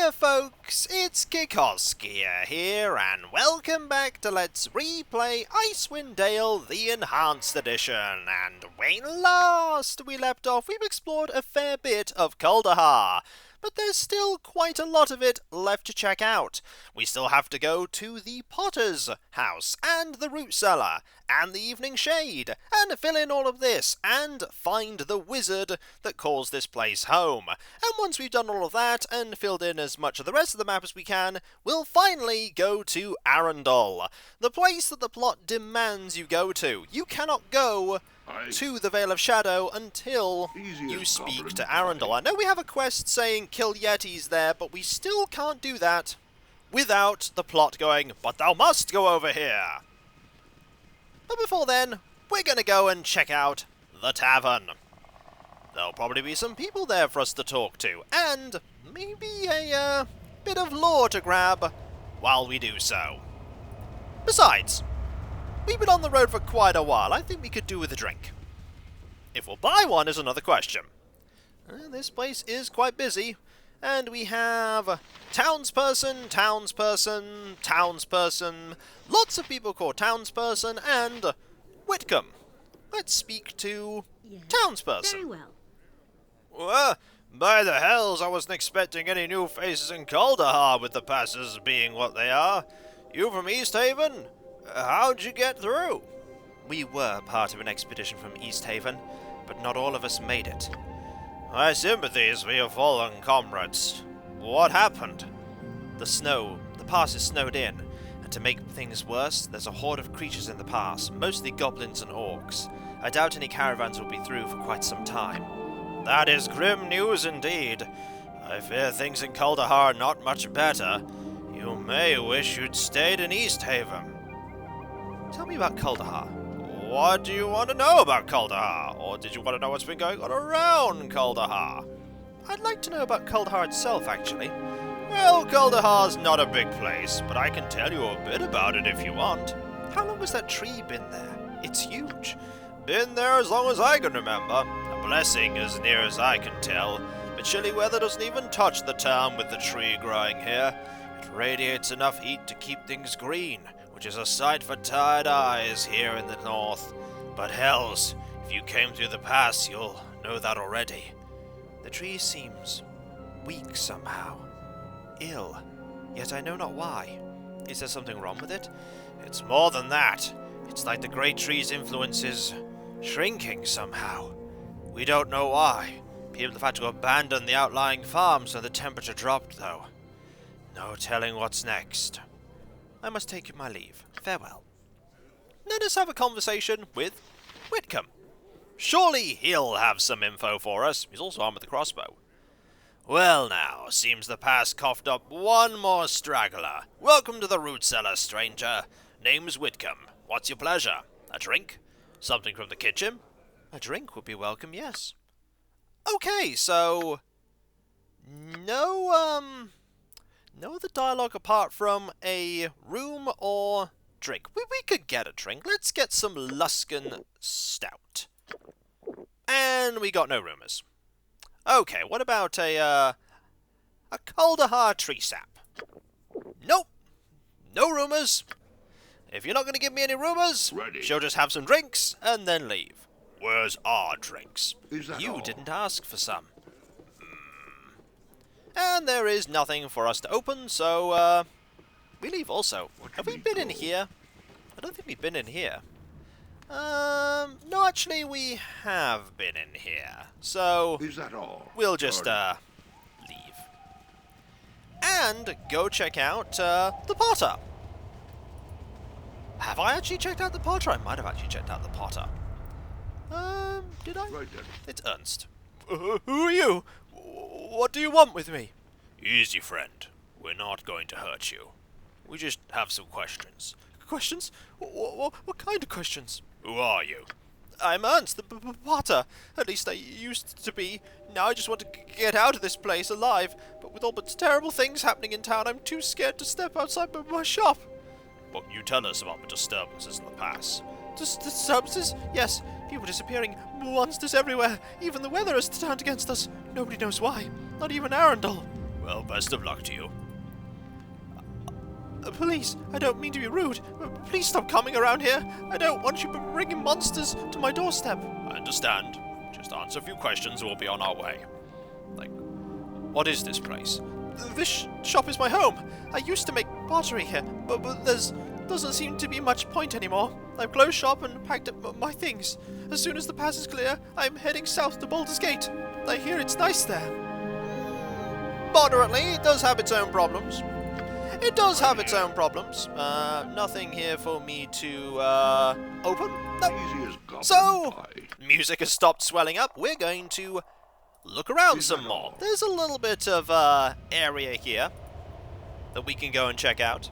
Hiya folks, it's Kikoskia here, and welcome back to Let's Replay Icewind Dale, the Enhanced Edition. And when last we left off, we've explored a fair bit of Kuldahar, but there's still quite a lot of it left to check out. We still have to go to the Potter's house, and the Root Cellar, and the Evening Shade, and fill in all of this, and find the wizard that calls this place home. And once we've done all of that, and filled in as much of the rest of the map as we can, we'll finally go to Arundel, the place that the plot demands you go to. You cannot go to the Vale of Shadow until you speak to Arundel. I know we have a quest saying kill Yetis there, but we still can't do that without the plot going, but thou must go over here. But before then, we're going to go and check out the Tavern. There'll probably be some people there for us to talk to, and maybe a bit of lore to grab while we do so. Besides, we've been on the road for quite a while. I think we could do with a drink. If we'll buy one is another question. This place is quite busy, and we have townsperson, lots of people called townsperson, and Whitcomb. Let's speak to townsperson. Very well. Well, by the hells, I wasn't expecting any new faces in Kuldahar with the passes being what they are. You from East Haven? How'd you get through? We were part of an expedition from East Haven, but not all of us made it. My sympathies for your fallen comrades. What happened? The pass is snowed in, and to make things worse, there's a horde of creatures in the pass, mostly goblins and orcs. I doubt any caravans will be through for quite some time. That is grim news indeed. I fear things in Kuldahar are not much better. You may wish you'd stayed in East Haven. Tell me about Kuldahar. What do you want to know about Kuldahar? Or did you want to know what's been going on around Kuldahar? I'd like to know about Kuldahar itself, actually. Well, Kuldahar's not a big place, but I can tell you a bit about it if you want. How long has that tree been there? It's huge. Been there as long as I can remember. A blessing as near as I can tell. But chilly weather doesn't even touch the town with the tree growing here. It radiates enough heat to keep things green, which is a sight for tired eyes here in the north. But hells, if you came through the pass, you'll know that already. The tree seems weak somehow. Ill, yet I know not why. Is there something wrong with it? It's more than that. It's like the great tree's influence is shrinking somehow. We don't know why. People have had to abandon the outlying farms and the temperature dropped, though. No telling what's next. I must take my leave. Farewell. Let us have a conversation with Whitcomb. Surely he'll have some info for us. He's also armed with a crossbow. Well now, seems the pass coughed up one more straggler. Welcome to the Root Cellar, stranger. Name's Whitcomb. What's your pleasure? A drink? Something from the kitchen? A drink would be welcome, yes. Okay, so no other dialogue apart from a room or drink. We could get a drink. Let's get some Luskan Stout. And we got no rumours. Okay, what about a Kuldahar tree sap? Nope. No rumours. If you're not going to give me any rumours, she'll just have some drinks and then leave. Where's our drinks? You didn't ask for some. And there is nothing for us to open, so we leave also. Have we been in here? I don't think we've been in here. No, actually we have been in here. So Is that all? we'll just leave. And go check out the Potter. Have I actually checked out the Potter? I might have actually checked out the Potter. Did I? Right then. It's Ernst. Who are you? What do you want with me? Easy, friend. We're not going to hurt you. We just have some questions. Questions? What kind of questions? Who are you? I'm Ernst, the Potter. At least I used to be. Now I just want to get out of this place alive. But with all the terrible things happening in town, I'm too scared to step outside my shop. What can you tell us about the disturbances in the pass? Disturbances? Yes. People disappearing. Monsters everywhere. Even the weather has turned against us. Nobody knows why. Not even Arundel. Well, best of luck to you. Please, I don't mean to be rude. Please stop coming around here. I don't want you bringing monsters to my doorstep. I understand. Just answer a few questions and we'll be on our way. Like, what is this place? This shop is my home. I used to make pottery here, but there's doesn't seem to be much point anymore. I've closed shop and packed up my things. As soon as the pass is clear, I'm heading south to Baldur's Gate. I hear it's nice there. Moderately, it does have its own problems. It does have its own problems. Nothing here for me to, open? No. So, music has stopped swelling up. We're going to look around some more. There's a little bit of, area here that we can go and check out.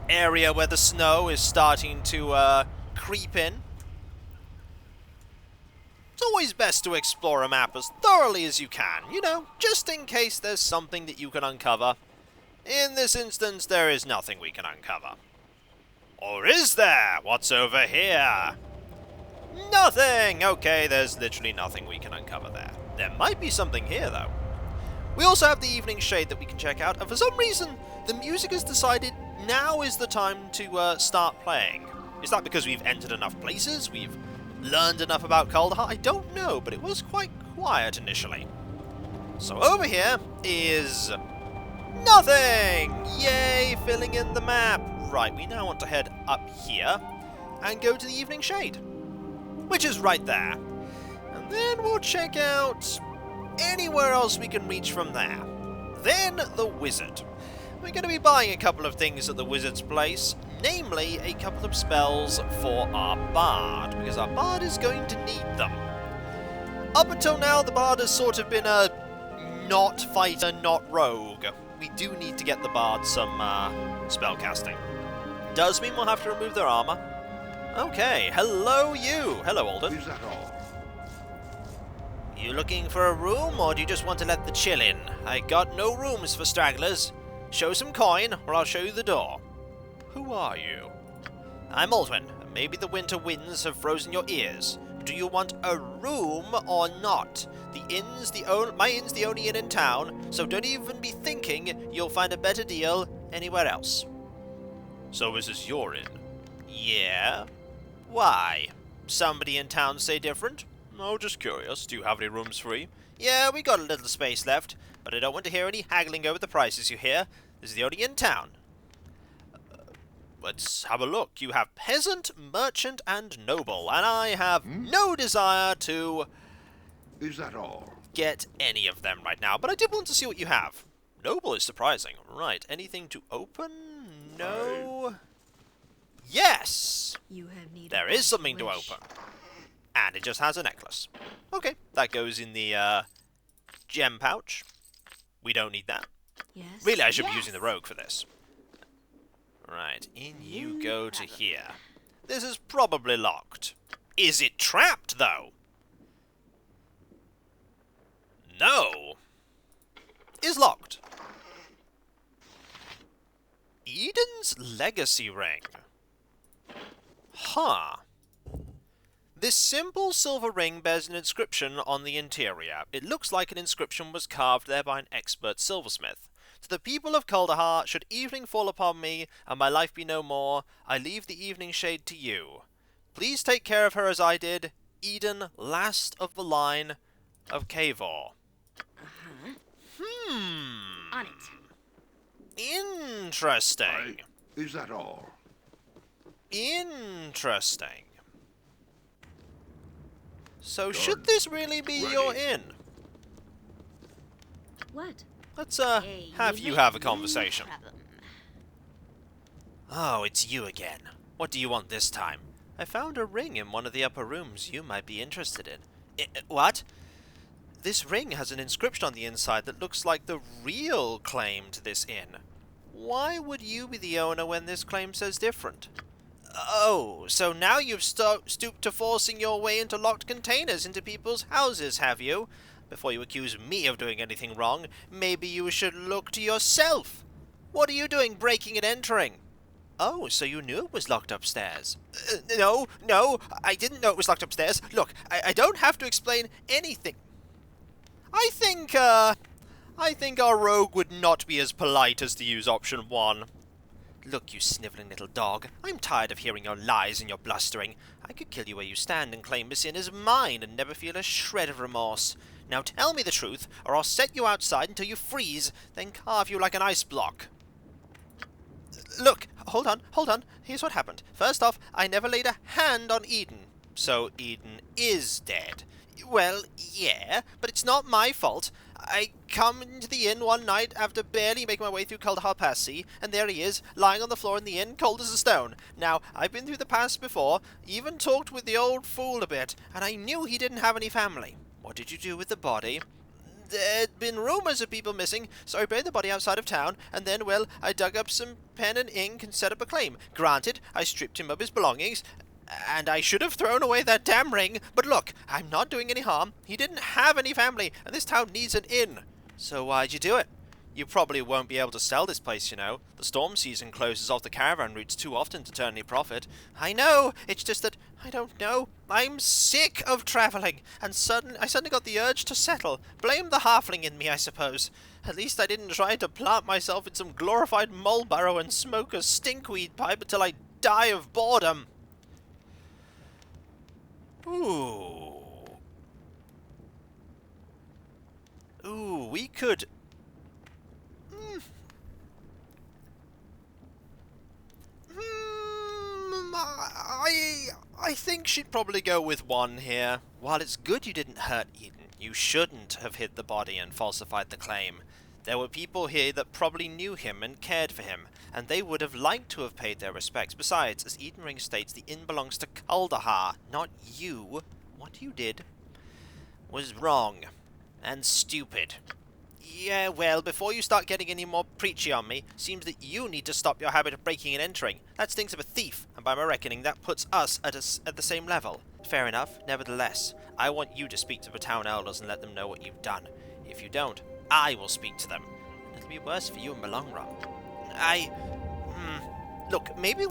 Area where the snow is starting to, creep in. It's always best to explore a map as thoroughly as you can, you know, just in case there's something that you can uncover. In this instance, there is nothing we can uncover. Or is there? What's over here? Nothing! Okay, there's literally nothing we can uncover there. There might be something here, though. We also have the evening shade that we can check out, and for some reason, the music has decided now is the time to start playing. Is that because we've entered enough places? We've learned enough about Kuldahar? I don't know, but it was quite quiet initially. So over here is nothing! Yay, filling in the map. Right, we now want to head up here and go to the evening shade, which is right there. And then we'll check out anywhere else we can reach from there. Then the wizard. We're going to be buying a couple of things at the wizard's place, namely a couple of spells for our bard, because our bard is going to need them. Up until now, the bard has sort of been a not fighter, not rogue. We do need to get the bard some spell casting. Does mean we'll have to remove their armor. Okay, hello you. Hello, Alden. Is that all? You looking for a room, or do you just want to let the chill in? I got no rooms for stragglers. Show some coin, or I'll show you the door. Who are you? I'm Aldwin. Maybe the winter winds have frozen your ears. Do you want a room or not? My inn's the only inn in town, so don't even be thinking you'll find a better deal anywhere else. So is this your inn? Yeah. Why? Somebody in town say different? No, just curious. Do you have any rooms free? Yeah, we got a little space left, but I don't want to hear any haggling over the prices, you hear? This is the only inn in town. Let's have a look. You have peasant, merchant, and noble, and I have no desire to... Is that all? Get any of them right now, but I did want to see what you have. Noble is surprising. Right, anything to open? No. Yes! There is something to open. And it just has a necklace. Okay, that goes in the gem pouch. We don't need that. Yes. Really, I should be using the rogue for this. Right, in you go to here. This is probably locked. Is it trapped, though? No. Is locked. Eden's legacy ring. Huh. This simple silver ring bears an inscription on the interior. It looks like an inscription was carved there by an expert silversmith. To the people of Kuldahar, should evening fall upon me, and my life be no more, I leave the evening shade to you. Please take care of her as I did, Eden, last of the line of Kavor. On it. Interesting. Is that all? Interesting. So should this really be your inn? What? Let's have you have a conversation. Oh, it's you again. What do you want this time? I found a ring in one of the upper rooms you might be interested in. What? This ring has an inscription on the inside that looks like the real claim to this inn. Why would you be the owner when this claim says different? Oh, so now you've stooped to forcing your way into locked containers into people's houses, have you? Before you accuse me of doing anything wrong, maybe you should look to yourself. What are you doing breaking and entering? Oh, so you knew it was locked upstairs. No, I didn't know it was locked upstairs. Look, I don't have to explain anything. I I think our rogue would not be as polite as to use option 1. Look, you snivelling little dog, I'm tired of hearing your lies and your blustering. I could kill you where you stand and claim this inn as mine and never feel a shred of remorse. Now tell me the truth, or I'll set you outside until you freeze, then carve you like an ice block. Look, hold on, here's what happened. First off, I never laid a hand on Eden. So Eden is dead. Well, yeah, but it's not my fault. I come into the inn one night after barely making my way through Kuldahar Pass, see, and there he is, lying on the floor in the inn, cold as a stone. Now, I've been through the pass before, even talked with the old fool a bit, and I knew he didn't have any family. What did you do with the body? There'd been rumours of people missing, so I buried the body outside of town, and then, well, I dug up some pen and ink and set up a claim. Granted, I stripped him of his belongings, and I should have thrown away that damn ring, but look, I'm not doing any harm. He didn't have any family, and this town needs an inn. So why'd you do it? You probably won't be able to sell this place, you know. The storm season closes off the caravan routes too often to turn any profit. I know, it's just that, I don't know. I'm sick of travelling, and I suddenly got the urge to settle. Blame the halfling in me, I suppose. At least I didn't try to plant myself in some glorified mole burrow and smoke a stinkweed pipe until I die of boredom. Ooh, we could... I think she'd probably go with 1 here. While it's good you didn't hurt Eden, you shouldn't have hid the body and falsified the claim. There were people here that probably knew him and cared for him, and they would have liked to have paid their respects. Besides, as Eden Ring states, the inn belongs to Kuldahar, not you. What you did was wrong and stupid. Yeah, well, before you start getting any more preachy on me, seems that you need to stop your habit of breaking and entering. That stinks of a thief, and by my reckoning, that puts us at the same level. Fair enough, nevertheless, I want you to speak to the town elders and let them know what you've done. If you don't, I will speak to them. It'll be worse for you in the long run. Look, maybe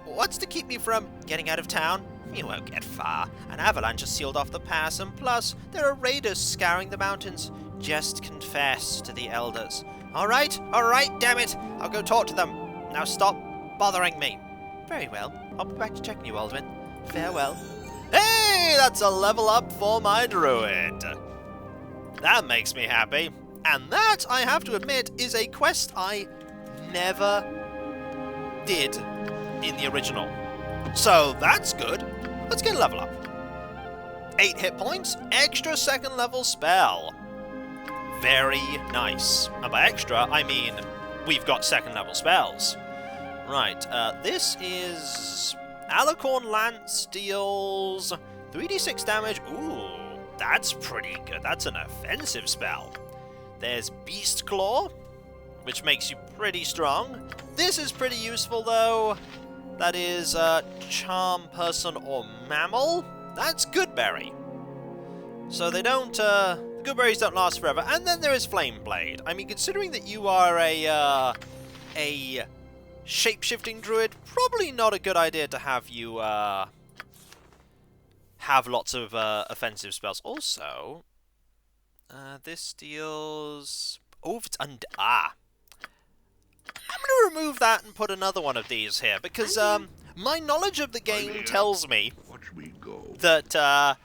what's to keep me from getting out of town? You won't get far. An avalanche has sealed off the pass, and plus, there are raiders scouring the mountains. Just confess to the elders. Alright, damn it! I'll go talk to them. Now stop bothering me. Very well. I'll be back to check on you, Aldwin. Farewell. Hey, that's a level up for my druid. That makes me happy. And that, I have to admit, is a quest I never did in the original. So that's good. Let's get a level up. 8 hit points, extra 2nd level spell. Very nice. And by extra, I mean we've got 2nd level spells. Right, this is... Alicorn Lance deals 3d6 damage. Ooh, that's pretty good. That's an offensive spell. There's Beast Claw, which makes you pretty strong. This is pretty useful, though. That is Charm Person or Mammal. That's Goodberry. So they don't... the Goodberries don't last forever. And then there is Flame Blade. I mean, considering that you are a shape-shifting druid, probably not a good idea to have you have lots of offensive spells. Also, this deals... Oh, if it's I'm going to remove that and put another one of these here, because my knowledge of the game tells me that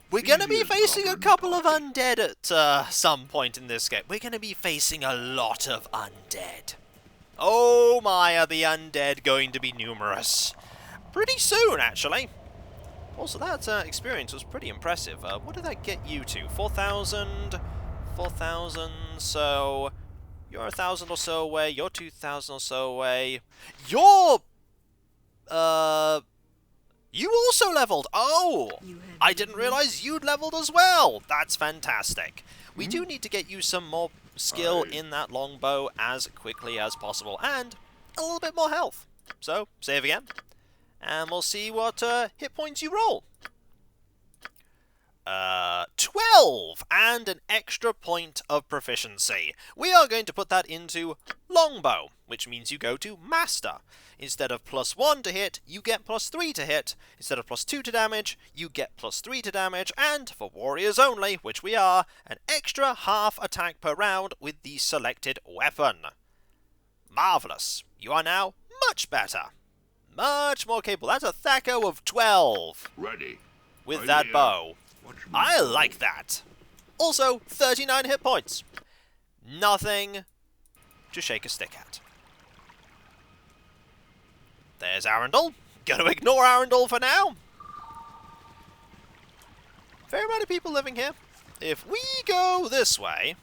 we're going to be facing a couple of undead at some point in this game. We're going to be facing a lot of undead. Oh my, are the undead going to be numerous. Pretty soon, actually. Also, that experience was pretty impressive. What did that get you to? 4,000? 4,000, so... You're 1,000 or so away, you're 2,000 or so away. You're... You also leveled! Oh! I didn't realize you'd leveled as well! That's fantastic. We do need to get you some more skill in that longbow as quickly as possible, and a little bit more health. So, save again, and we'll see what hit points you roll. 12 and an extra point of proficiency. We are going to put that into longbow, which means you go to master. Instead of +1 to hit, you get +3 to hit. Instead of +2 to damage, you get +3 to damage. And for warriors only, which we are, an extra half attack per round with the selected weapon. Marvellous. You are now much better. Much more capable. That's a THAC0 of 12 Ready. with Right that here. bow. Watch me I go. like that. Also, 39 hit points. Nothing to shake a stick at. There's Arundel. Gonna ignore Arundel for now. Fair amount of people living here. If we go this way,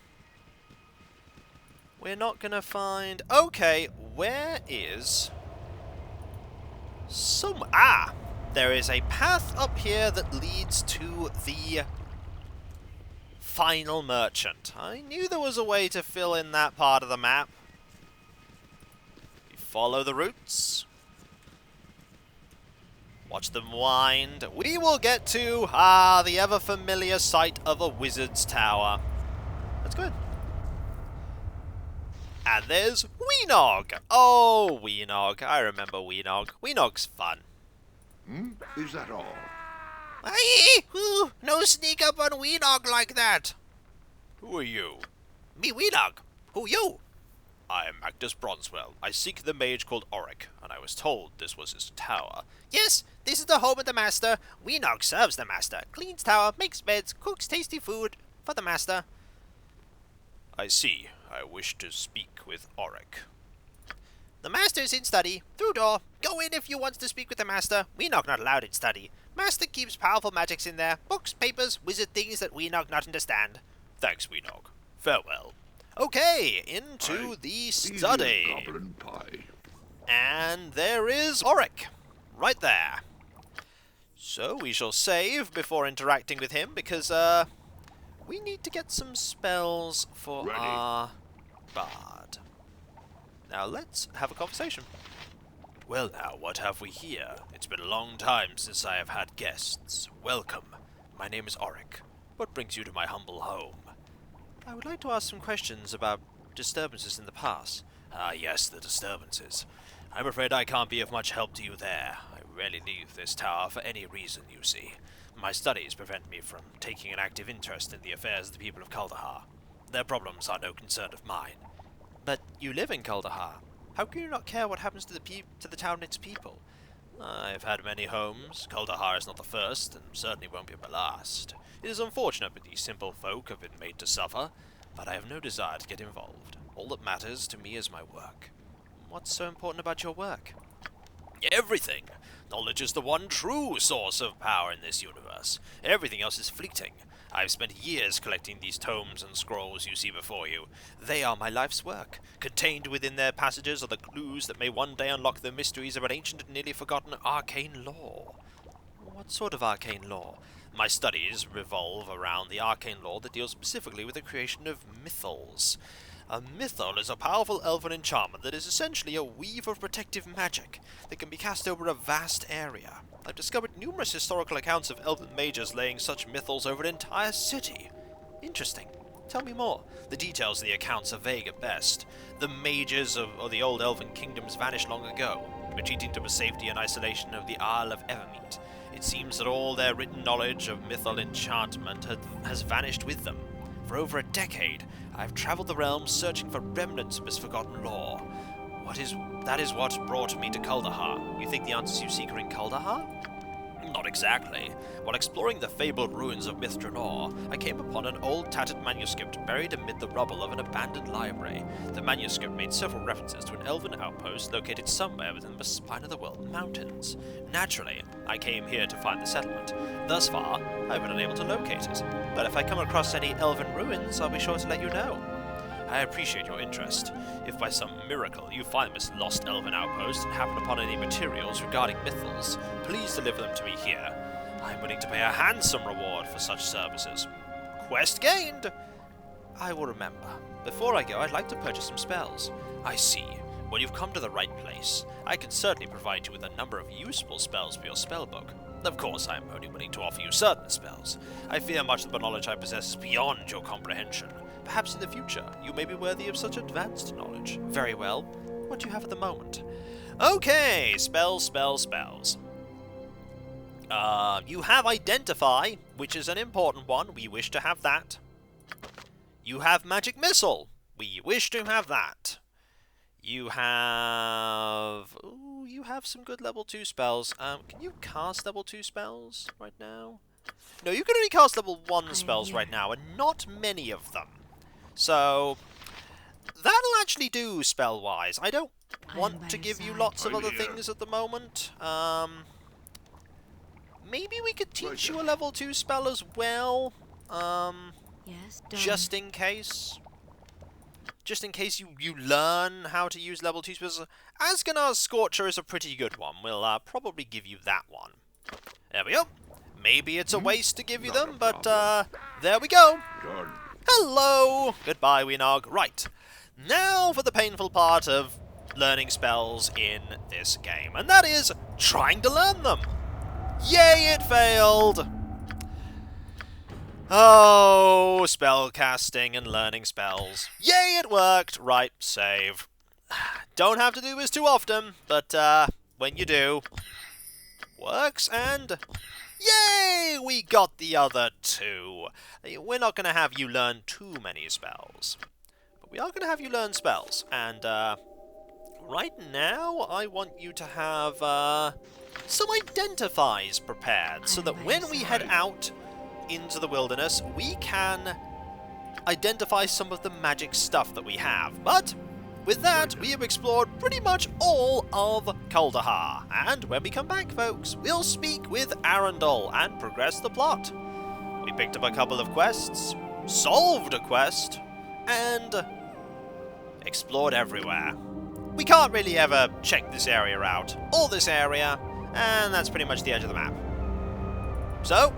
we're not gonna find... Okay, where is... there is a path up here that leads to the final merchant. I knew there was a way to fill in that part of the map. You follow the routes. Watch them wind. We will get to, the ever-familiar sight of a wizard's tower. That's good. And there's Weenog. Oh, Weenog. I remember Weenog. Weenog's fun. Is that all? Aye, no sneak up on Weenog like that. Who are you? Me, Weenog. Who you? I am Magnus Bronzewell. I seek the mage called Auric, and I was told this was his tower. Yes, this is the home of the master. Weenog serves the master, cleans tower, makes beds, cooks tasty food for the master. I see. I wish to speak with Auric. The master is in study. Through door. Go in if you want to speak with the master. Weenog not allowed in study. Master keeps powerful magics in there. Books, papers, wizard things that Weenog not understand. Thanks, Weenog. Farewell. Okay, into Aye. the Easy as study. goblin pie. And there is Auric. Right there. So we shall save before interacting with him because, we need to get some spells for Ready. our bard. Now let's have a conversation. Well now, what have we here? It's been a long time since I have had guests. Welcome. My name is Auric. What brings you to my humble home? I would like to ask some questions about disturbances in the past. Ah yes, the disturbances. I'm afraid I can't be of much help to you there. I rarely leave this tower for any reason, you see. My studies prevent me from taking an active interest in the affairs of the people of Kuldahar. Their problems are no concern of mine. But you live in Kuldahar. How can you not care what happens to the town and its people? I've had many homes. Kuldahar is not the first, and certainly won't be my last. It is unfortunate that these simple folk have been made to suffer, but I have no desire to get involved. All that matters to me is my work. What's so important about your work? Everything! Knowledge is the one true source of power in this universe. Everything else is fleeting. I've spent years collecting these tomes and scrolls you see before you. They are my life's work. Contained within their passages are the clues that may one day unlock the mysteries of an ancient and nearly forgotten arcane lore. What sort of arcane lore? My studies revolve around the arcane lore that deals specifically with the creation of mythals. A mythal is a powerful elven enchantment that is essentially a weave of protective magic that can be cast over a vast area. I've discovered numerous historical accounts of elven mages laying such mythals over an entire city. Interesting. Tell me more. The details of the accounts are vague at best. The mages of the old elven kingdoms vanished long ago, retreating to the safety and isolation of the Isle of Evermeet. It seems that all their written knowledge of mythal enchantment has vanished with them. For over a decade, I've traveled the realms searching for remnants of this forgotten lore. That is what brought me to Kuldahar. You think the answers you seek are in Kuldahar? Not exactly. While exploring the fabled ruins of Mithranor, I came upon an old tattered manuscript buried amid the rubble of an abandoned library. The manuscript made several references to an elven outpost located somewhere within the Spine of the World mountains. Naturally, I came here to find the settlement. Thus far, I've been unable to locate it. But if I come across any elven ruins, I'll be sure to let you know. I appreciate your interest. If by some miracle you find this lost elven outpost and happen upon any materials regarding mythals, please deliver them to me here. I'm willing to pay a handsome reward for such services. Quest gained! I will remember. Before I go, I'd like to purchase some spells. I see. Well, you've come to the right place. I can certainly provide you with a number of useful spells for your spellbook. Of course, I am only willing to offer you certain spells. I fear much of the knowledge I possess is beyond your comprehension. Perhaps in the future, you may be worthy of such advanced knowledge. Very well. What do you have at the moment? Okay, spells. You have Identify, which is an important one. We wish to have that. You have Magic Missile. We wish to have that. You have... Ooh, you have some good level 2 spells. Can you cast level 2 spells right now? No, you can only cast level 1 spells right now, and not many of them. So, that'll actually do spell-wise. I don't want to give you lots of other things at the moment. Maybe we could teach you a level 2 spell as well. Yes, Just in case. Just in case you learn how to use level 2 spells. Asganar's Scorcher is a pretty good one. We'll probably give you that one. There we go. Maybe it's a waste to give you them, but there we go. Done. Hello! Goodbye, Weenog. Right. Now for the painful part of learning spells in this game, and that is trying to learn them. Yay, it failed! Oh, spell casting and learning spells. Yay, it worked! Right, save. Don't have to do this too often, but when you do, works, and yay, we got the other 2. We're not going to have you learn too many spells, but we are going to have you learn spells, and right now I want you to have some Identifies prepared, so that when we head out into the wilderness, we can identify some of the magic stuff that we have. But with that, we have explored pretty much all of Kuldahar. And when we come back, folks, we'll speak with Arundel and progress the plot. We picked up a couple of quests, solved a quest, and explored everywhere. We can't really ever check this area out, or this area, and that's pretty much the edge of the map. So,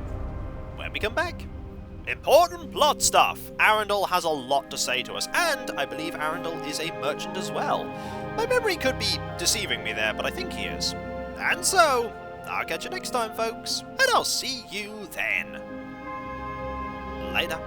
when we come back, important plot stuff. Arundel has a lot to say to us, and I believe Arundel is a merchant as well. My memory could be deceiving me there, but I think he is. And so, I'll catch you next time, folks, and I'll see you then. Later.